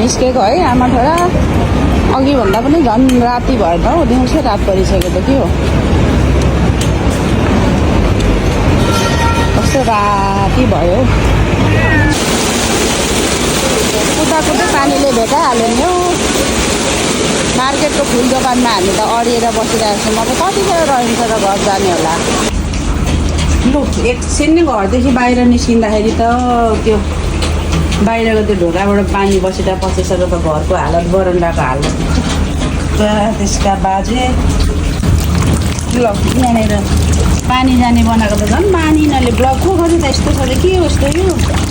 निस्केको है आमा छोरा। अघि भन्दा पनि झन् राति भएन हौ, दिउँसै रात परिसक्यो त के हो। कस्तो राति भयो। कुदाकुदै पानीले भेटाइहाल्यो नि हौ। मार्केटको फुल दोकानमा हामी त अडिएर बसिरहेको छौँ। अब कतिखेर रहन्छ र घर जाने होला। लु एकछिन नै घरदेखि बाहिर निस्किँदाखेरि त त्यो बाहिरको त्यो ढोकाबाट पानी बसेर पसिसकेर त घरको हालत, बरन्डाको हालत। त्यसका बाजे ल यहाँनिर पानी जाने बनाएको त झन् मानिनले ब्लक को खोज्यो त यस्तो छ त के हो यस्तो यो।